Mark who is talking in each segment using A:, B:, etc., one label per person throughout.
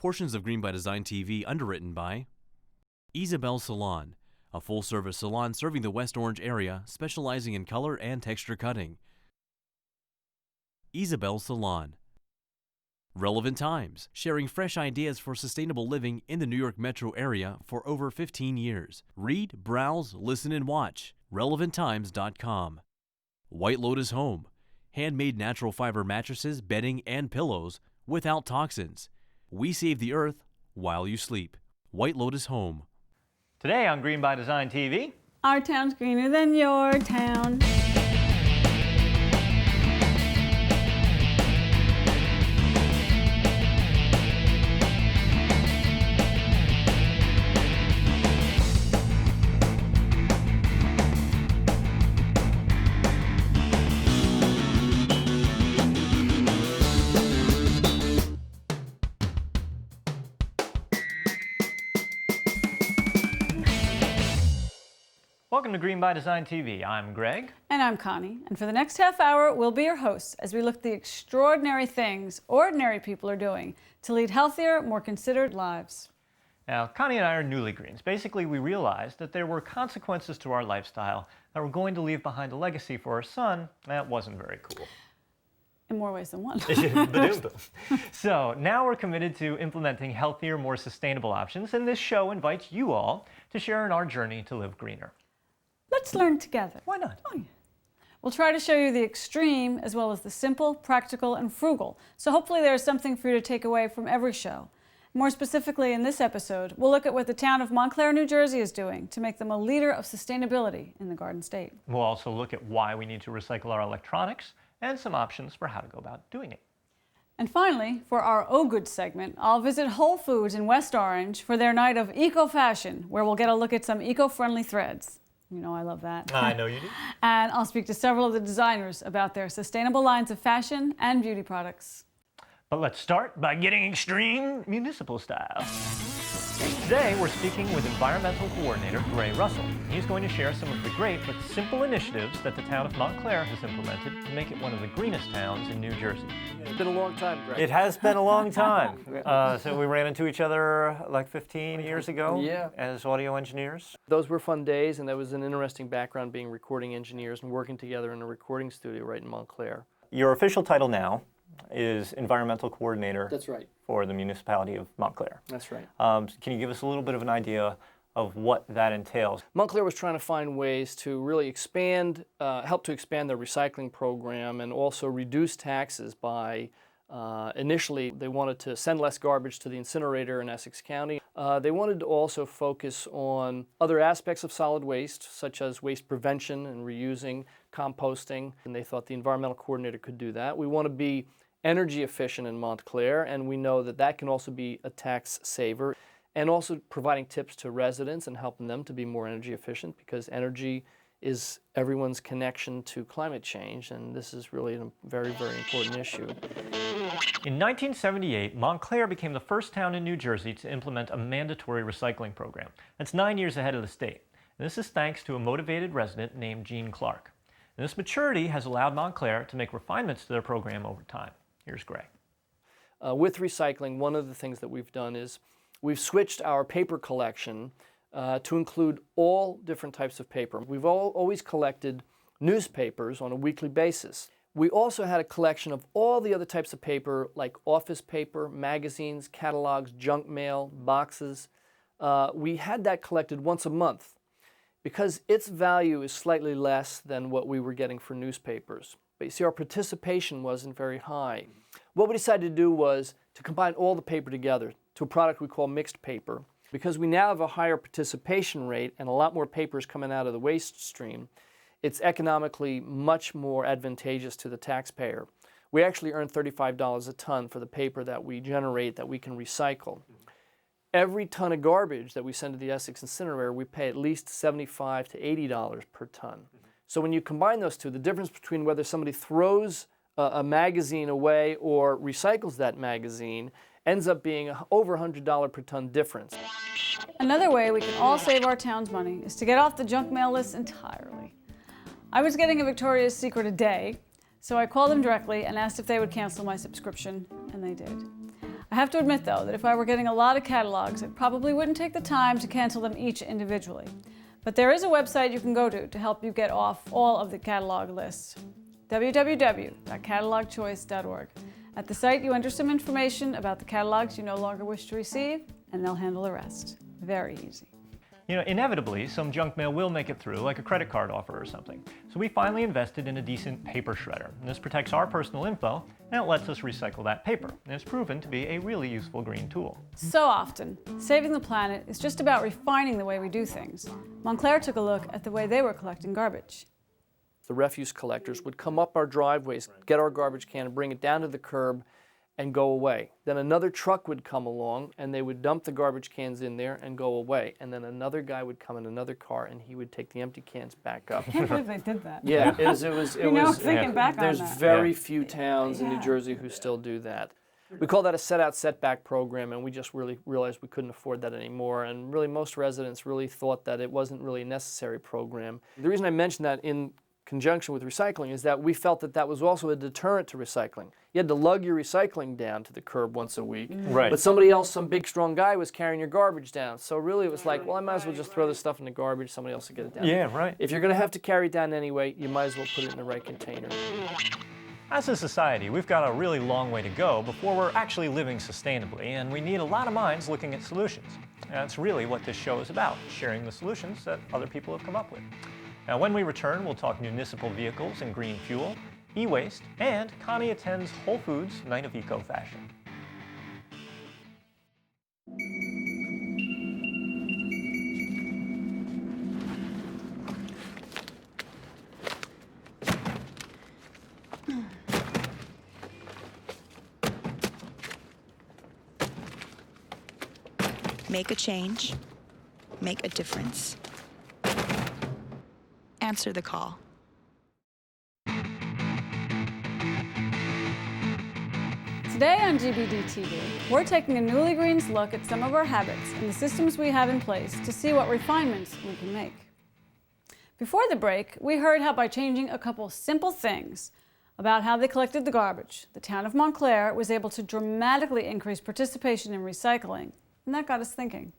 A: Portions of Green by Design TV underwritten by Isabel Salon, a full-service salon serving the West Orange area, specializing in color and texture cutting. Isabel Salon. Relevant Times, sharing fresh ideas for sustainable living in the New York metro area for over 15 years. Read, browse, listen, and watch. RelevantTimes.com. White Lotus Home, handmade natural fiber mattresses, bedding, and pillows without toxins. We save the earth while you sleep. White Lotus Home.
B: Today on Green by Design TV,
C: our town's greener than your town.
B: welcome to Green by Design TV. I'm Greg.
C: And I'm Connie. And for the next half hour, we'll be your hosts as we look at the extraordinary things ordinary people are doing to lead healthier, more considered lives.
B: Now, Connie and I are newly greens. Basically, we realized that there were consequences to our lifestyle that we're going to leave behind a legacy for our son that wasn't very cool.
C: In more ways than one.
B: So now we're committed to implementing healthier, more sustainable options, and this show invites you all to share in our journey to live greener.
C: Let's learn together.
B: Why not?
C: Oh, yeah. We'll try to show you the extreme as well as the simple, practical, and frugal. So hopefully there's something for you to take away from every show. More specifically in this episode, we'll look at what the town of Montclair, New Jersey is doing to make them a leader of sustainability in the Garden State.
B: We'll also look at why we need to recycle our electronics and some options for how to go about doing it.
C: And finally, for our Oh Good segment, I'll visit Whole Foods in West Orange for their night of eco-fashion, where we'll get a look at some eco-friendly threads. You know I love that.
B: I know you do.
C: And I'll speak to several of the designers about their sustainable lines of fashion and beauty products.
B: But let's start by getting extreme municipal style. Today, we're speaking with Environmental Coordinator Gray Russell. He's going to share some of the great but simple initiatives that the town of Montclair has implemented to make it one of the greenest towns in New Jersey.
D: It's been a long time, Greg.
B: It has been a long time. So we ran into each other like 15 years ago as audio engineers.
D: Those were fun days, and that was an interesting background being recording engineers and working together in a recording studio right in Montclair.
B: Your official title now is Environmental Coordinator.
D: That's right.
B: For the municipality of Montclair.
D: That's right.
B: Can you give us a little bit of an idea of what that entails?
D: Montclair was trying to find ways to really expand, help to expand their recycling program and also reduce taxes by, initially they wanted to send less garbage to the incinerator in Essex County. They wanted to also focus on other aspects of solid waste, such as waste prevention and reusing, composting, and they thought the environmental coordinator could do that. We want to be energy efficient in Montclair, and we know that that can also be a tax saver, and also providing tips to residents and helping them to be more energy efficient, because energy is everyone's connection to climate change, and this is really a very, very important issue.
B: In 1978, Montclair became the first town in New Jersey to implement a mandatory recycling program. That's 9 years ahead of the state. And this is thanks to a motivated resident named Gene Clark. And this maturity has allowed Montclair to make refinements to their program over time. Here's Gray.
D: With recycling, one of the things that we've done is we've switched our paper collection to include all different types of paper. We've always collected newspapers on a weekly basis. We also had a collection of all the other types of paper, like office paper, magazines, catalogs, junk mail, boxes. We had that collected once a month because its value is slightly less than what we were getting for newspapers. But you see, our participation wasn't very high. What we decided to do was to combine all the paper together to a product we call mixed paper. Because we now have a higher participation rate and a lot more paper is coming out of the waste stream, it's economically much more advantageous to the taxpayer. We actually earn $35 a ton for the paper that we generate that we can recycle. Every ton of garbage that we send to the Essex incinerator, we pay at least $75 to $80 per ton. So when you combine those two, the difference between whether somebody throws a magazine away or recycles that magazine ends up being over $100 per ton difference.
C: Another way we can all save our town's money is to get off the junk mail list entirely. I was getting a Victoria's Secret a day, so I called them directly and asked if they would cancel my subscription, and they did. I have to admit, though, that if I were getting a lot of catalogs, I probably wouldn't take the time to cancel them each individually. But there is a website you can go to help you get off all of the catalog lists. www.catalogchoice.org. At the site, you enter some information about the catalogs you no longer wish to receive, and they'll handle the rest. Very easy.
B: You know, inevitably, some junk mail will make it through, like a credit card offer or something. So we finally invested in a decent paper shredder. And this protects our personal info, and it lets us recycle that paper. And it's proven to be a really useful green tool.
C: So often, saving the planet is just about refining the way we do things. Montclair took a look at the way they were collecting garbage.
D: The refuse collectors would come up our driveways, get our garbage can and bring it down to the curb and go away. Then another truck would come along and they would dump the garbage cans in there and go away. And then another guy would come in another car and he would take the empty cans back up.
C: I can't believe they did that.
D: Yeah, there's very few towns in New Jersey who still do that. We call that a set-out, set-back program, and we just really realized we couldn't afford that anymore. And really most residents really thought that it wasn't really a necessary program. The reason I mention that in conjunction with recycling is that we felt that that was also a deterrent to recycling. You had to lug your recycling down to the curb once a week,
B: Right.
D: but somebody else, some big strong guy, was carrying your garbage down. So really it was like, well, I might as well just throw this stuff in the garbage, somebody else will get it down.
B: Yeah, right.
D: If you're going to have to carry it down anyway, you might as well put it in the right container.
B: As a society, we've got a really long way to go before we're actually living sustainably, and we need a lot of minds looking at solutions. And that's really what this show is about, sharing the solutions that other people have come up with. Now, when we return, we'll talk municipal vehicles and green fuel, e-waste, and Connie attends Whole Foods Night of Eco Fashion.
E: Make a change, make a difference. Answer the call.
C: Today on GBD TV, we're taking a Newly Green's look at some of our habits and the systems we have in place to see what refinements we can make. Before the break, we heard how by changing a couple simple things about how they collected the garbage, the town of Montclair was able to dramatically increase participation in recycling, and that got us thinking.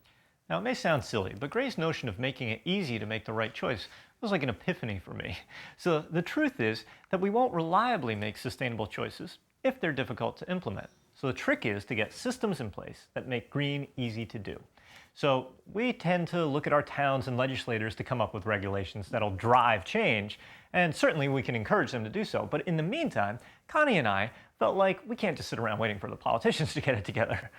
B: Now, it may sound silly, but Gray's notion of making it easy to make the right choice was like an epiphany for me. So the truth is that we won't reliably make sustainable choices if they're difficult to implement. So the trick is to get systems in place that make green easy to do. So we tend to look at our towns and legislators to come up with regulations that'll drive change, and certainly we can encourage them to do so. But in the meantime, Connie and I felt like we can't just sit around waiting for the politicians to get it together.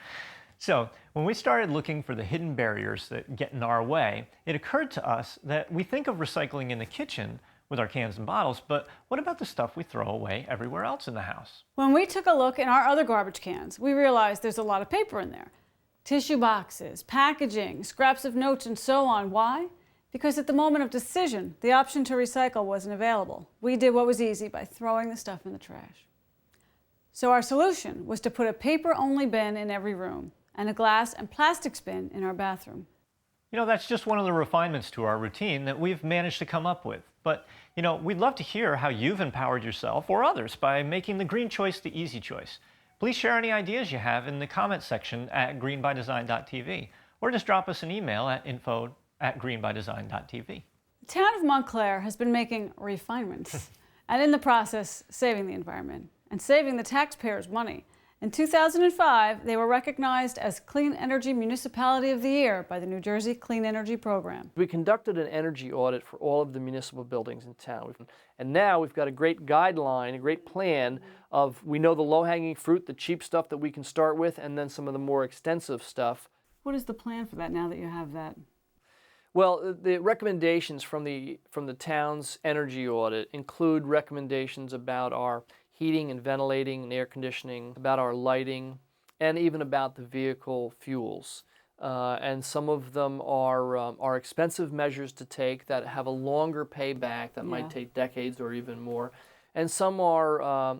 B: So when we started looking for the hidden barriers that get in our way, it occurred to us that we think of recycling in the kitchen with our cans and bottles, but what about the stuff we throw away everywhere else in the house?
C: When we took a look in our other garbage cans, we realized there's a lot of paper in there. Tissue boxes, packaging, scraps of notes, and so on. Why? Because at the moment of decision, the option to recycle wasn't available. We did what was easy by throwing the stuff in the trash. So our solution was to put a paper-only bin in every room and a glass and plastics bin in our bathroom.
B: You know, that's just one of the refinements to our routine that we've managed to come up with. But, you know, we'd love to hear how you've empowered yourself or others by making the green choice the easy choice. Please share any ideas you have in the comments section at greenbydesign.tv, or just drop us an email at info@greenbydesign.tv.
C: The town of Montclair has been making refinements and in the process saving the environment and saving the taxpayers money. In 2005, they were recognized as Clean Energy Municipality of the Year by the New Jersey Clean Energy Program.
D: We conducted an energy audit for all of the municipal buildings in town. And now we've got a great guideline, a great plan of, we know the low-hanging fruit, the cheap stuff that we can start with, and then some of the more extensive stuff.
C: What is the plan for that now that you have that?
D: Well, the recommendations from the town's energy audit include recommendations about our heating and ventilating and air conditioning, about our lighting, and even about the vehicle fuels. And some of them are expensive measures to take that have a longer payback that might take decades or even more, and some are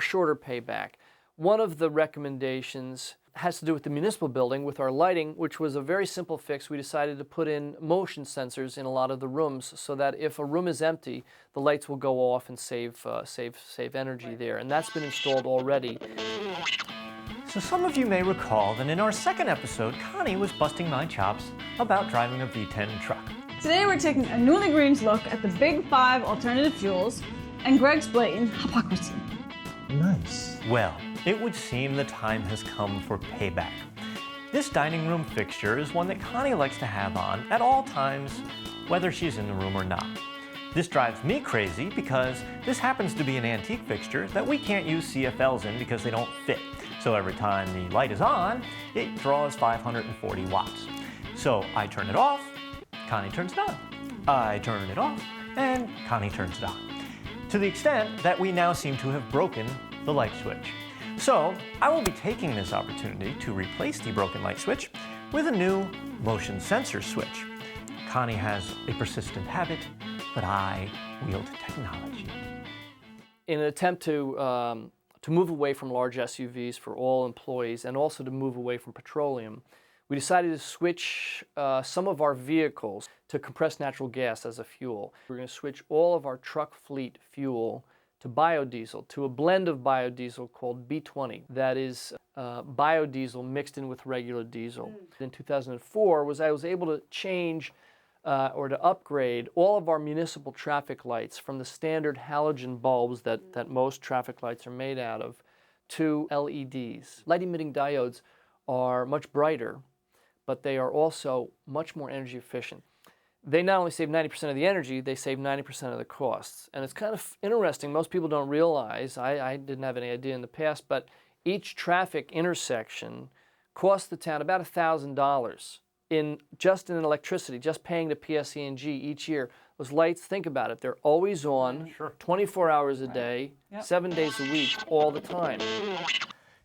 D: shorter payback. One of the recommendations has to do with the municipal building, with our lighting, which was a very simple fix. We decided to put in motion sensors in a lot of the rooms so that if a room is empty, the lights will go off and save energy there. And that's been installed already.
B: So some of you may recall that in our second episode, Connie was busting my chops about driving a V10 truck.
C: Today we're taking a Newly Green's look at the big 5 alternative fuels and Greg's blatant hypocrisy.
B: Nice. Well, it would seem the time has come for payback. This dining room fixture is one that Connie likes to have on at all times, whether she's in the room or not. This drives me crazy because this happens to be an antique fixture that we can't use CFLs in because they don't fit. So every time the light is on, it draws 540 watts. So I turn it off, Connie turns it on. I turn it off, and Connie turns it on. To the extent that we now seem to have broken the light switch. So I will be taking this opportunity to replace the broken light switch with a new motion sensor switch. Connie has a persistent habit, but I wield technology.
D: In an attempt to move away from large SUVs for all employees and also to move away from petroleum, we decided to switch some of our vehicles to compressed natural gas as a fuel. We're going to switch all of our truck fleet fuel to biodiesel, to a blend of biodiesel called B20. That is biodiesel mixed in with regular diesel. In 2004 I was able to change or to upgrade all of our municipal traffic lights from the standard halogen bulbs that most traffic lights are made out of to LEDs. Light emitting diodes are much brighter, but they are also much more energy efficient. They not only save 90% of the energy, they save 90% of the costs. And it's kind of interesting, most people don't realize, I didn't have any idea in the past, but each traffic intersection costs the town about $1,000 just in electricity, just paying the PSE&G each year. Those lights, think about it, they're always on, 24 hours a day, 7 days a week, all the time.
B: You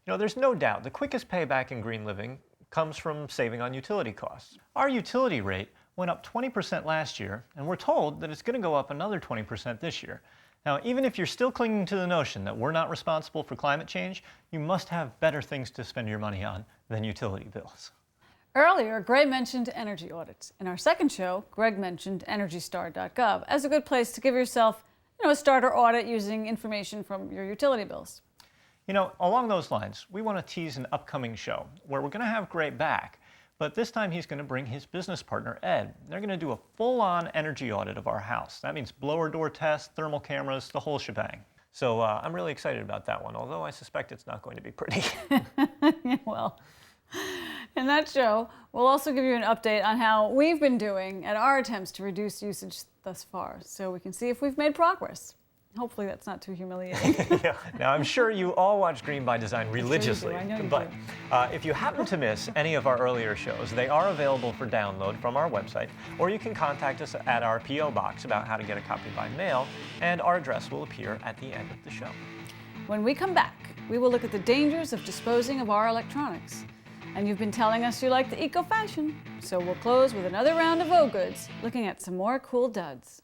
B: know, there's no doubt the quickest payback in green living comes from saving on utility costs. Our utility rate went up 20% last year, and we're told that it's going to go up another 20% this year. Now, even if you're still clinging to the notion that we're not responsible for climate change, you must have better things to spend your money on than utility bills.
C: Earlier, Greg mentioned energy audits. In our second show, Greg mentioned EnergyStar.gov as a good place to give yourself, a starter audit using information from your utility bills.
B: You know, along those lines, we want to tease an upcoming show where we're going to have Greg back, but this time he's going to bring his business partner, Ed. They're going to do a full-on energy audit of our house. That means blower door tests, thermal cameras, the whole shebang. So I'm really excited about that one, although I suspect it's not going to be pretty.
C: Well, in that show, we'll also give you an update on how we've been doing at our attempts to reduce usage thus far, so we can see if we've made progress. Hopefully that's not too humiliating.
B: Yeah. Now, I'm sure you all watch Green by Design religiously,
C: I know you
B: but if you happen to miss any of our earlier shows, they are available for download from our website, or you can contact us at our P.O. Box about how to get a copy by mail, and our address will appear at the end of the show.
C: When we come back, we will look at the dangers of disposing of our electronics. And you've been telling us you like the eco-fashion, so we'll close with another round of O-Goods, looking at some more cool duds.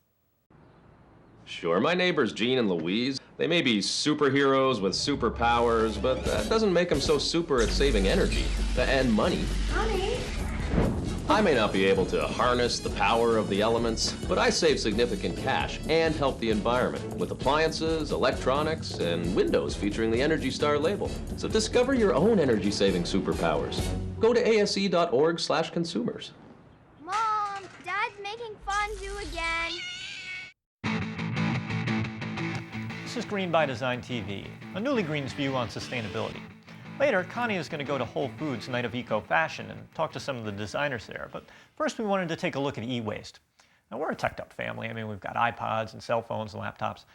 F: Sure, my neighbors Jean and Louise, they may be superheroes with superpowers, but that doesn't make them so super at saving energy and money.
E: Honey?
F: I may not be able to harness the power of the elements, but I save significant cash and help the environment with appliances, electronics, and windows featuring the Energy Star label. So discover your own energy-saving superpowers. Go to ase.org/consumers.
G: Mom, Dad's making fondue again.
B: This is Green by Design TV, a Newly Green's view on sustainability. Later, Connie is going to go to Whole Foods Night of Eco Fashion and talk to some of the designers there. But first, we wanted to take a look at e-waste. Now, we're a teched-up family. I mean, we've got iPods and cell phones and laptops.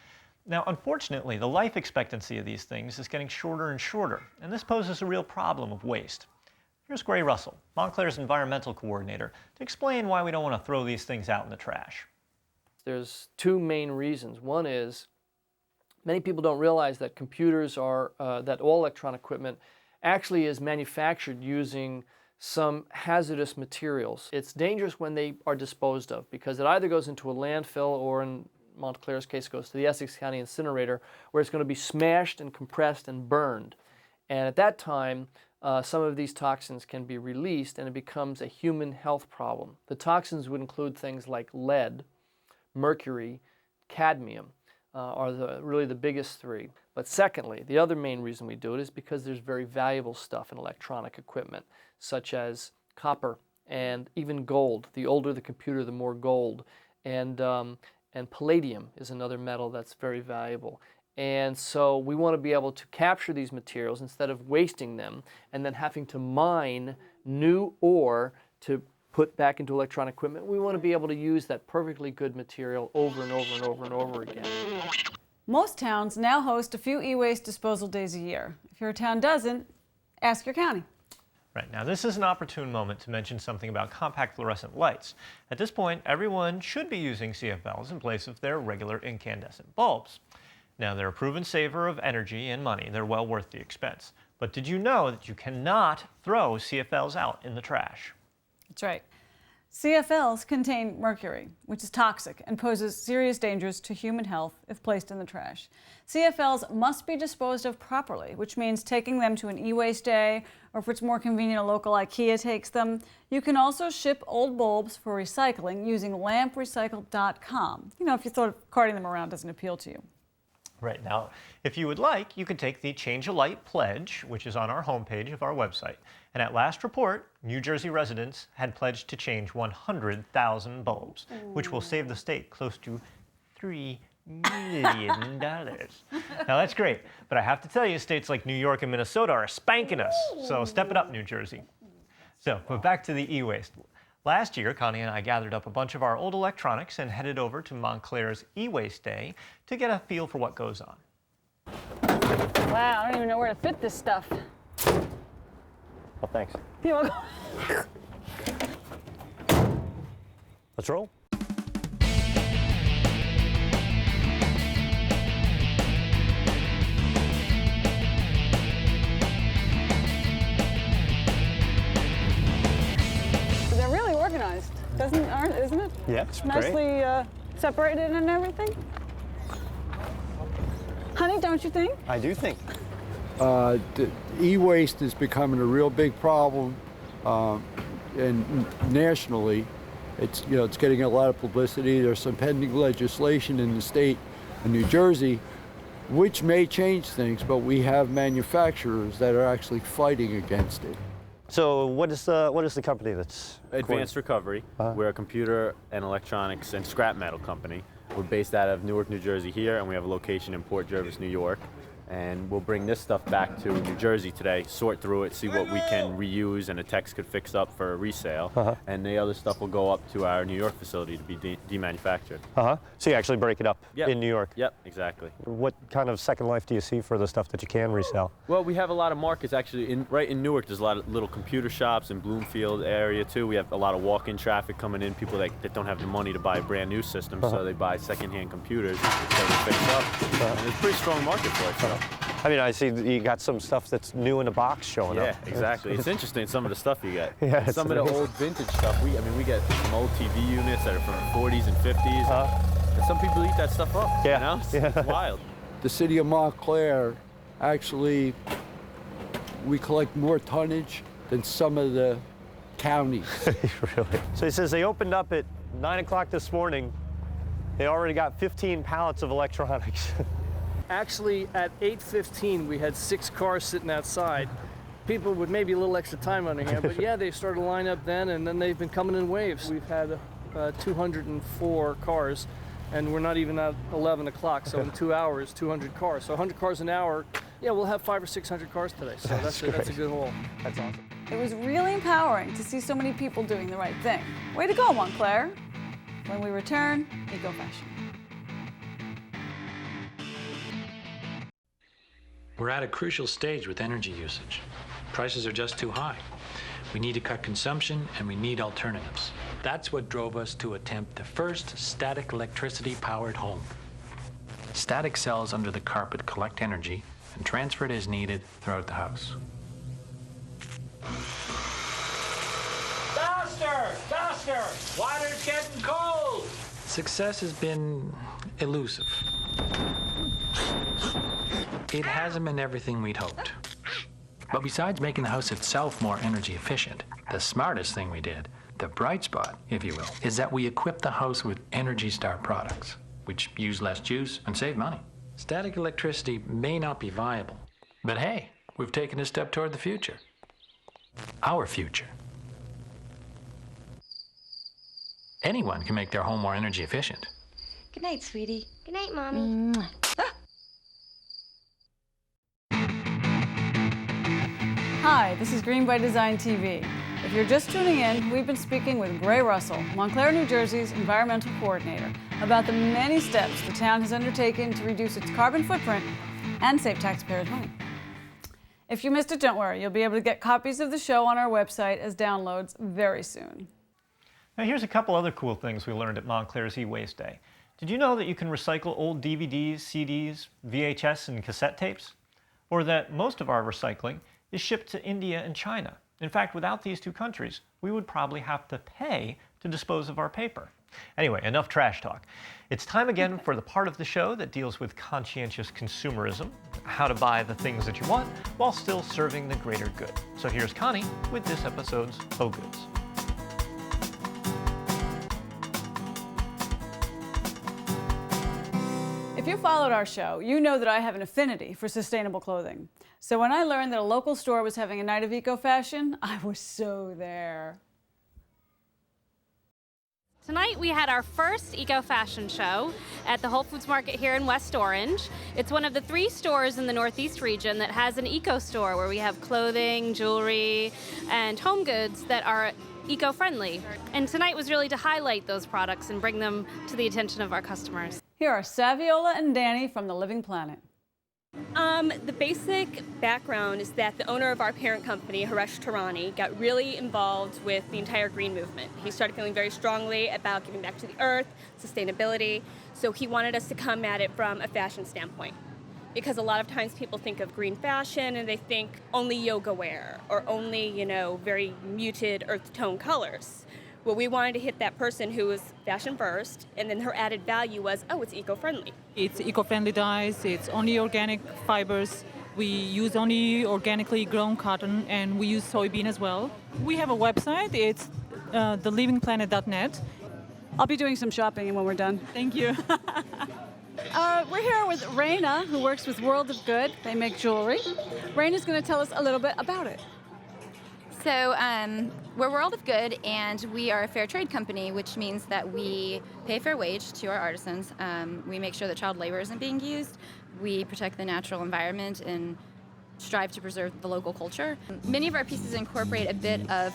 B: Now, unfortunately, the life expectancy of these things is getting shorter and shorter, and this poses a real problem of waste. Here's Gray Russell, Montclair's environmental coordinator, to explain why we don't want to throw these things out in the trash.
D: There's two main reasons. One is many people don't realize that computers that all electronic equipment actually is manufactured using some hazardous materials. It's dangerous when they are disposed of because it either goes into a landfill or, in Montclair's case, goes to the Essex County incinerator where it's going to be smashed and compressed and burned. And at that time, some of these toxins can be released and it becomes a human health problem. The toxins would include things like lead, mercury, cadmium. Are really the biggest three. But secondly, the other main reason we do it is because there's very valuable stuff in electronic equipment, such as copper and even gold. The older the computer, the more gold. And palladium is another metal that's very valuable. And so we want to be able to capture these materials instead of wasting them and then having to mine new ore to put back into electronic equipment. We want to be able to use that perfectly good material over and over and over and over again.
C: Most towns now host a few e-waste disposal days a year. If your town doesn't, ask your county.
B: Right, now this is an opportune moment to mention something about compact fluorescent lights. At this point, everyone should be using CFLs in place of their regular incandescent bulbs. Now, they're a proven saver of energy and money. They're well worth the expense. But did you know that you cannot throw CFLs out in the trash?
C: That's right. CFLs contain mercury, which is toxic and poses serious dangers to human health if placed in the trash. CFLs must be disposed of properly, which means taking them to an e-waste day, or if it's more convenient, a local IKEA takes them. You can also ship old bulbs for recycling using lamprecycle.com. You know, if you thought carting them around doesn't appeal to you.
B: Right, now, if you would like, you can take the Change a Light pledge, which is on our homepage of our website. And at last report, New Jersey residents had pledged to change 100,000 bulbs, which will save the state close to $3 million. Now that's great, but I have to tell you, states like New York and Minnesota are spanking us, so step it up, New Jersey. So, but back to the e-waste. Last year, Connie and I gathered up a bunch of our old electronics and headed over to Montclair's e-waste day to get a feel for what goes on.
C: Wow, I don't even know where to fit this stuff.
B: Well, thanks.
C: You're welcome.
B: Let's roll.
C: They're really organized, isn't it?
B: Yeah, it's
C: nicely separated and everything. Honey, don't you think?
B: I do think.
H: The e-waste is becoming a real big problem, and nationally, it's getting a lot of publicity. There's some pending legislation in the state of New Jersey, which may change things, but we have manufacturers that are actually fighting against it.
I: So what is the company that's
J: Advanced Recovery? We're a computer and electronics and scrap metal company. We're based out of Newark, New Jersey here, and we have a location in Port Jervis, New York. And we'll bring this stuff back to New Jersey today, sort through it, see what we can reuse and a techs could fix up for resale. And the other stuff will go up to our New York facility to be demanufactured.
I: So you actually break it up in New York?
J: Yep, exactly.
I: What kind of second life do you see for the stuff that you can resell?
J: Well, we have a lot of markets actually. Right in Newark, there's a lot of little computer shops in Bloomfield area too. We have a lot of walk-in traffic coming in, people that don't have the money to buy brand new systems, so they buy secondhand computers that we fix up. And there's a pretty strong market for it. So.
I: I mean, I see you got some stuff that's new in a box showing up.
J: Yeah, exactly. It's interesting, some of the stuff you get.
I: Yeah,
J: some of the old vintage stuff. We get some old TV units that are from the 40s and 50s. And some people eat that stuff up, you know? It's wild.
H: The city of Montclair, actually, we collect more tonnage than some of the counties.
I: Really? So he says they opened up at 9 o'clock this morning. They already got 15 pallets of electronics.
D: Actually, at 8:15, we had 6 cars sitting outside. People with maybe a little extra time on their hand, but yeah, they started to line up then, and then they've been coming in waves. We've had 204 cars, and we're not even at 11 o'clock, so in 2 hours, 200 cars. So 100 cars an hour, yeah, we'll have 500 or 600 cars today, so that's a good haul.
I: That's awesome.
C: It was really empowering to see so many people doing the right thing. Way to go, Montclair. When we return, Eco Fashion.
K: We're at a crucial stage with energy usage. Prices are just too high. We need to cut consumption, and we need alternatives. That's what drove us to attempt the first static electricity-powered home. Static cells under the carpet collect energy and transfer it as needed throughout the house.
L: Faster! Faster! Water's getting cold!
K: Success has been elusive. It hasn't been everything we'd hoped. But besides making the house itself more energy efficient, the smartest thing we did, the bright spot, if you will, is that we equipped the house with Energy Star products, which use less juice and save money. Static electricity may not be viable, but hey, we've taken a step toward the future. Our future. Anyone can make their home more energy efficient.
E: Good night, sweetie.
G: Good night, Mommy.
C: Hi, this is Green by Design TV. If you're just tuning in, we've been speaking with Gray Russell, Montclair, New Jersey's environmental coordinator, about the many steps the town has undertaken to reduce its carbon footprint and save taxpayers' money. If you missed it, don't worry. You'll be able to get copies of the show on our website as downloads very soon.
B: Now here's a couple other cool things we learned at Montclair's E-Waste Day. Did you know that you can recycle old DVDs, CDs, VHS, and cassette tapes? Or that most of our recycling is shipped to India and China? In fact, without these two countries, we would probably have to pay to dispose of our paper. Anyway, enough trash talk. It's time again for the part of the show that deals with conscientious consumerism, how to buy the things that you want while still serving the greater good. So here's Connie with this episode's Ho Goods.
C: If you followed our show, you know that I have an affinity for sustainable clothing. So when I learned that a local store was having a night of eco-fashion, I was so there.
M: Tonight we had our first eco-fashion show at the Whole Foods Market here in West Orange. It's one of the 3 stores in the Northeast region that has an eco store where we have clothing, jewelry, and home goods that are eco-friendly. And tonight was really to highlight those products and bring them to the attention of our customers.
C: Here are Saviola and Danny from The Living Planet.
N: The basic background is that the owner of our parent company, Haresh Tarani, got really involved with the entire green movement. He started feeling very strongly about giving back to the earth, sustainability, so he wanted us to come at it from a fashion standpoint. Because a lot of times people think of green fashion and they think only yoga wear or only, very muted earth tone colors. Well, we wanted to hit that person who was fashion first, and then her added value was, oh, it's eco-friendly.
O: It's eco-friendly dyes, it's only organic fibers. We use only organically grown cotton, and we use soybean as well. We have a website, it's thelivingplanet.net.
C: I'll be doing some shopping when we're done.
O: Thank you.
C: We're here with Raina, who works with World of Good. They make jewelry. Raina's going to tell us a little bit about it.
P: So we're World of Good, and we are a fair trade company, which means that we pay a fair wage to our artisans. We make sure that child labor isn't being used. We protect the natural environment and strive to preserve the local culture. Many of our pieces incorporate a bit of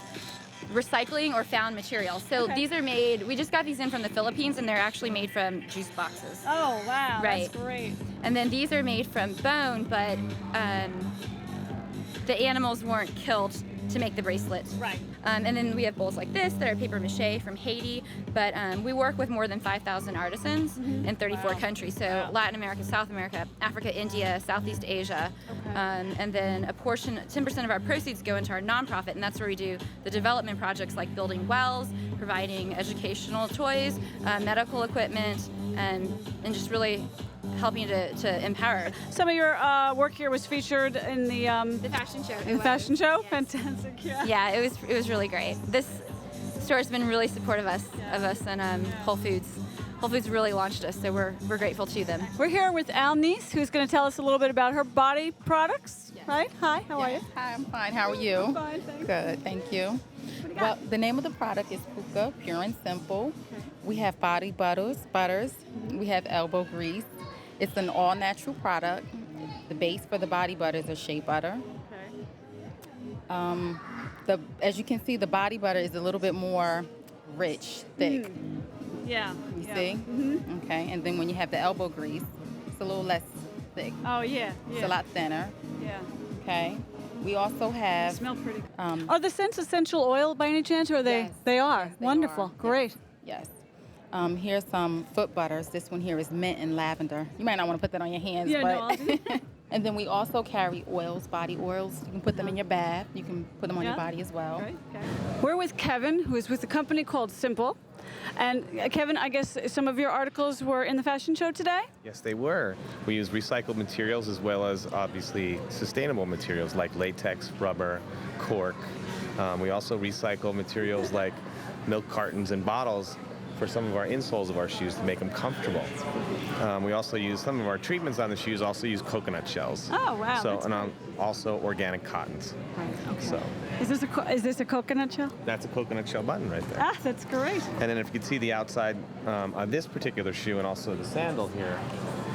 P: recycling or found material. So These are made, we just got these in from the Philippines, and they're actually made from juice boxes.
C: Oh, wow,
P: right.
C: That's great.
P: And then these are made from bone, but the animals weren't killed to make the bracelets.
C: Right.
P: And then we have bowls like this that are paper mache from Haiti, but we work with more than 5,000 artisans in 34 countries. So Latin America, South America, Africa, India, Southeast Asia. And then a portion, 10% of our proceeds go into our nonprofit, and that's where we do the development projects like building wells, providing educational toys, medical equipment, and just really helping to empower.
C: Some of your work here was featured in the
P: fashion show.
C: In the fashion show?
P: Yes.
C: Fantastic. Yeah.
P: Yeah, it was really great. This store has been really supportive of us, and Whole Foods. Whole Foods really launched us, so we're grateful to them.
C: We're here with Al Neese, who's going to tell us a little bit about her body products. Yes. Right? Hi, how are you?
Q: Hi, I'm fine. How are you?
C: I'm fine, thanks.
Q: Good, thank you. Well, the name of the product is Puka, pure and simple. Okay. We have body butters. We have elbow grease. It's an all-natural product. The base for the body butters is shea butter. Okay. As you can see, the body butter is a little bit more rich, thick.
C: Yeah.
Q: You see? Mm-hmm. Okay. And then when you have the elbow grease, it's a little less thick.
C: Oh, yeah.
Q: It's a lot thinner.
C: Yeah.
Q: Okay. We also have...
C: They smell pretty good. Are the scents essential oil by any chance, or are they? Yes. They are. Yes, they wonderful.
Q: Are.
C: Great.
Q: Yes. Here's some foot butters. This one here is mint and lavender. You might not want to put that on your hands,
C: yeah,
Q: but...
C: No, I'll do.
Q: And then we also carry oils, body oils. You can put them in your bath. You can put them on your body as well.
C: Right. Okay. We're with Kevin, who is with a company called Simple. And Kevin, I guess some of your articles were in the fashion show today?
R: Yes, they were. We use recycled materials as well as obviously sustainable materials like latex, rubber, cork. We also recycle materials like milk cartons and bottles for some of our insoles of our shoes to make them comfortable. We also use some of our treatments on the shoes. Also use coconut shells.
C: Oh wow!
R: So also organic cottons.
C: Right. Okay.
R: So
C: is this a coconut shell?
R: that's a coconut shell button right there.
C: Ah, that's great.
R: And then if you can see the outside of this particular shoe and also the sandal here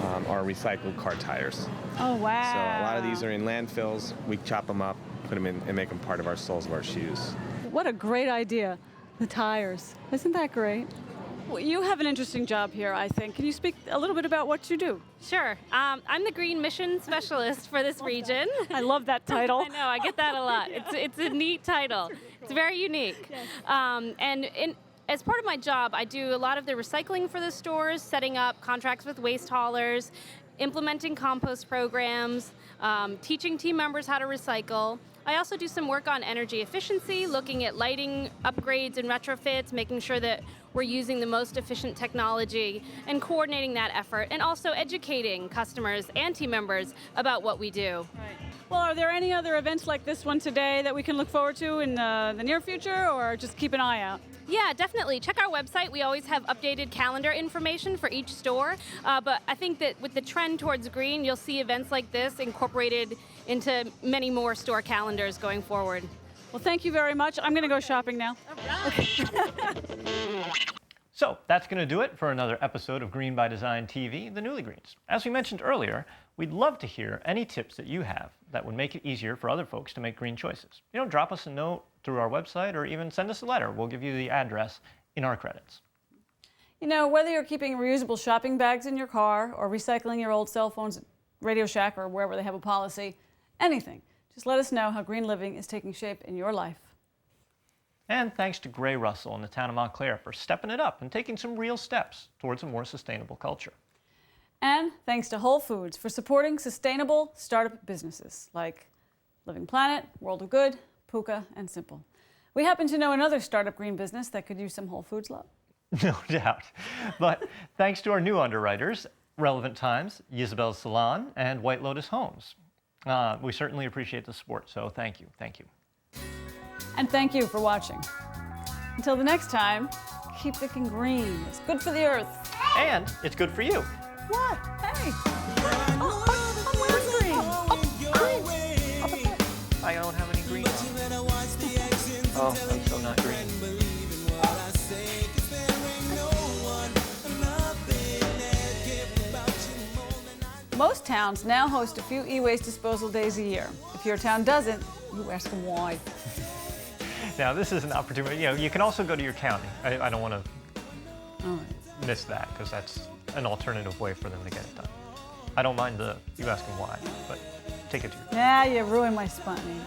R: are recycled car tires.
C: Oh wow!
R: So a lot of these are in landfills. We chop them up, put them in, and make them part of our soles of our shoes.
C: What a great idea! The tires. Isn't that great? Well, you have an interesting job here, I think. Can you speak a little bit about what you do?
M: Sure. I'm the Green Mission Specialist for this region.
C: I love that title.
M: I know, I get that a lot. It's a neat title. It's very unique. As part of my job, I do a lot of the recycling for the stores, setting up contracts with waste haulers, implementing compost programs, teaching team members how to recycle. I also do some work on energy efficiency, looking at lighting upgrades and retrofits, making sure that we're using the most efficient technology and coordinating that effort, and also educating customers and team members about what we do.
C: Right. Well, are there any other events like this one today that we can look forward to in the near future, or just keep an eye out?
M: Yeah, definitely. Check our website. We always have updated calendar information for each store. But I think that with the trend towards green, you'll see events like this incorporated into many more store calendars going forward.
C: Well, thank you very much. I'm going to go shopping now.
B: So that's going to do it for another episode of Green by Design TV, The Newly Greens. As we mentioned earlier, we'd love to hear any tips that you have that would make it easier for other folks to make green choices. Drop us a note through our website or even send us a letter. We'll give you the address in our credits.
C: Whether you're keeping reusable shopping bags in your car or recycling your old cell phones at Radio Shack or wherever they have a policy, anything, just let us know how green living is taking shape in your life.
B: And thanks to Gray Russell in the town of Montclair for stepping it up and taking some real steps towards a more sustainable culture.
C: And thanks to Whole Foods for supporting sustainable startup businesses like Living Planet, World of Good, Puka, and Simple. We happen to know another startup green business that could use some Whole Foods love.
B: No doubt. But thanks to our new underwriters, Relevant Times, Isabel's Salon, and White Lotus Homes. We certainly appreciate the support, so thank you. Thank you.
C: And thank you for watching. Until the next time, keep thinking green. It's good for the earth.
B: And it's good for you.
C: What? Hey! Oh, I'm wearing green. Oh, green.
B: I don't have any green on. Oh, I'm so not green.
C: Most towns now host a few e-waste disposal days a year. If your town doesn't, you ask them why.
B: Now, this is an opportunity. You can also go to your county. I don't want to miss that because that's an alternative way for them to get it done. I don't mind you asking why, but take it to your
C: Yeah, you ruined my spontaneity.